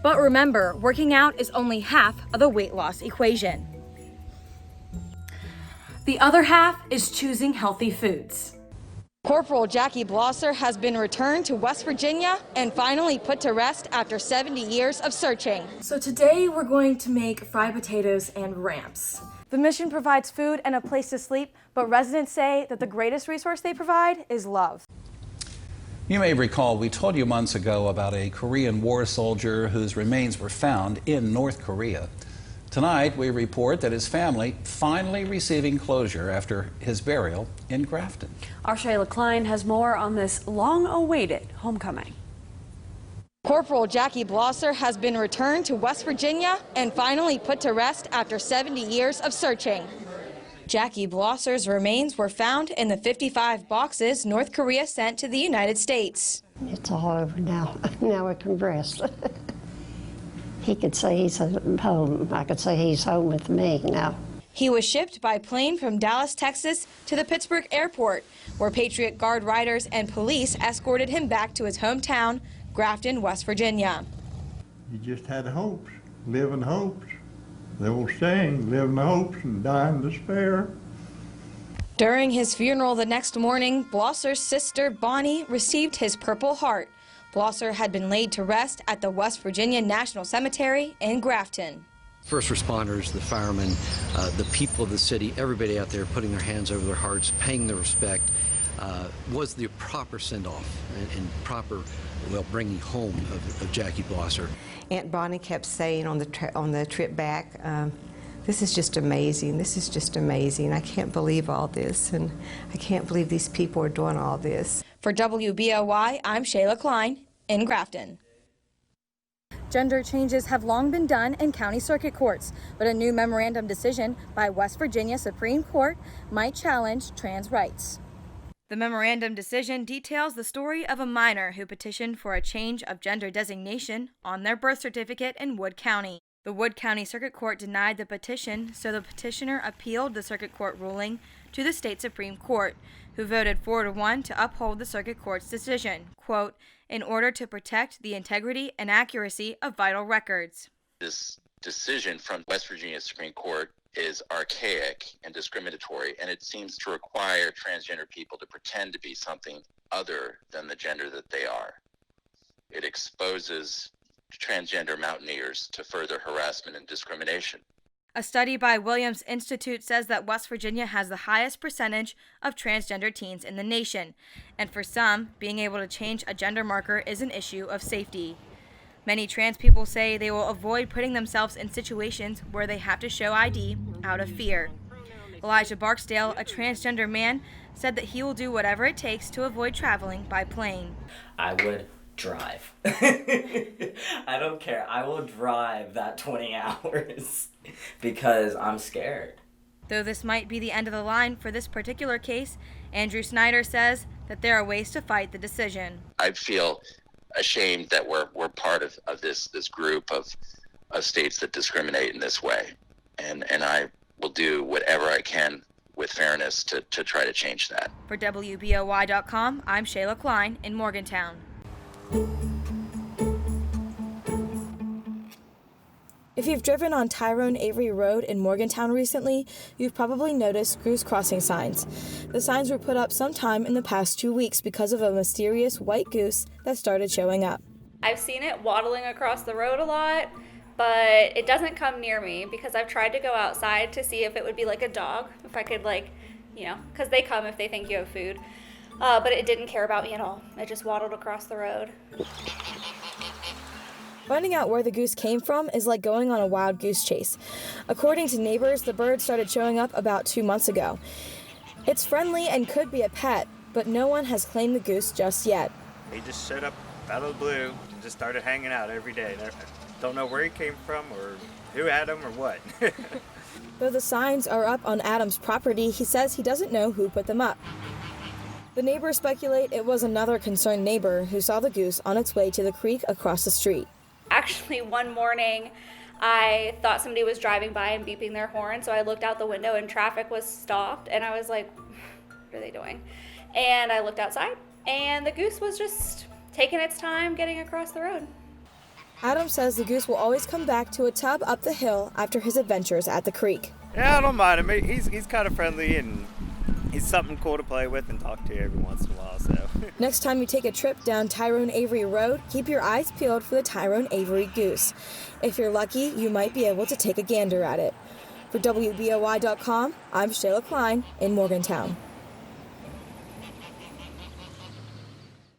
But remember, working out is only half of the weight loss equation. The other half is choosing healthy foods. Corporal Jackie Blosser has been returned to West Virginia and finally put to rest after 70 years of searching. So today we're going to make fried potatoes and ramps. The mission provides food and a place to sleep, but residents say that the greatest resource they provide is love. You may recall we told you months ago about a Korean War soldier whose remains were found in North Korea. Tonight, we report that his family finally receiving closure after his burial in Grafton. Our Shayla Klein has more on this long-awaited homecoming. Corporal Jackie Blosser has been returned to West Virginia and finally put to rest after 70 years of searching. Jackie Blosser's remains were found in the 55 boxes North Korea sent to the United States. It's all over now. Now we can rest. He could say he's home. I could say he's home with me now. He was shipped by plane from Dallas, Texas to the Pittsburgh airport, where Patriot Guard riders and police escorted him back to his hometown, Grafton, West Virginia. He just had hopes, living hopes. The old saying, live in hopes and die in despair. During his funeral the next morning, Blosser's sister, Bonnie, received his Purple Heart. Blosser had been laid to rest at the West Virginia National Cemetery in Grafton. First responders, the firemen, the people of the city, everybody out there putting their hands over their hearts, paying their respect, was the proper send-off and proper, well, bringing home of Jackie Blosser. Aunt Bonnie kept saying on the trip back, this is just amazing, this is just amazing. I can't believe all this, and I can't believe these people are doing all this. For WBOY, I'm Shayla Klein in Grafton. Gender changes have long been done in county circuit courts, but a new memorandum decision by West Virginia Supreme Court might challenge trans rights. The memorandum decision details the story of a minor who petitioned for a change of gender designation on their birth certificate in Wood County. The Wood County Circuit Court denied the petition, so the petitioner appealed the circuit court ruling to the state Supreme Court, who voted 4-1 to uphold the circuit court's decision, quote, in order to protect the integrity and accuracy of vital records. This decision from West Virginia Supreme Court is archaic and discriminatory, and it seems to require transgender people to pretend to be something other than the gender that they are. It exposes transgender mountaineers to further harassment and discrimination. A study by Williams Institute says that West Virginia has the highest percentage of transgender teens in the nation, and for some, being able to change a gender marker is an issue of safety. Many trans people say they will avoid putting themselves in situations where they have to show ID out of fear. Elijah Barksdale, a transgender man, said that he will do whatever it takes to avoid traveling by plane. I would drive. I don't care. I will drive that 20 hours because I'm scared. Though this might be the end of the line for this particular case, Andrew Snyder says that there are ways to fight the decision. I feel ashamed that we're part of this group of states that discriminate in this way. And I will do whatever I can with fairness to try to change that. For WBOY.com, I'm Shayla Klein in Morgantown. If you've driven on Tyrone Avery Road in Morgantown recently, you've probably noticed goose crossing signs. The signs were put up sometime in the past 2 weeks because of a mysterious white goose that started showing up. I've seen it waddling across the road a lot, but it doesn't come near me because I've tried to go outside to see if it would be like a dog, if I could because they come if they think you have food. But it didn't care about me at all. It just waddled across the road. Finding out where the goose came from is like going on a wild goose chase. According to neighbors, the bird started showing up about 2 months ago. It's friendly and could be a pet, but no one has claimed the goose just yet. He just showed up out of the blue and just started hanging out every day. Don't know where he came from or who had him or what. Though the signs are up on Adam's property, he says he doesn't know who put them up. The neighbors speculate it was another concerned neighbor who saw the goose on its way to the creek across the street. Actually, one morning, I thought somebody was driving by and beeping their horn, so I looked out the window and traffic was stopped, and I was like, what are they doing? And I looked outside, and the goose was just taking its time getting across the road. Adam says the goose will always come back to a tub up the hill after his adventures at the creek. Yeah, I don't mind him. He's kind of friendly, and he's something cool to play with and talk to every once in a while. So Next time you take a trip down Tyrone Avery Road, keep your eyes peeled for the Tyrone Avery goose. If you're lucky, you might be able to take a gander at it. For WBOY.com, I'm Shayla Klein in Morgantown.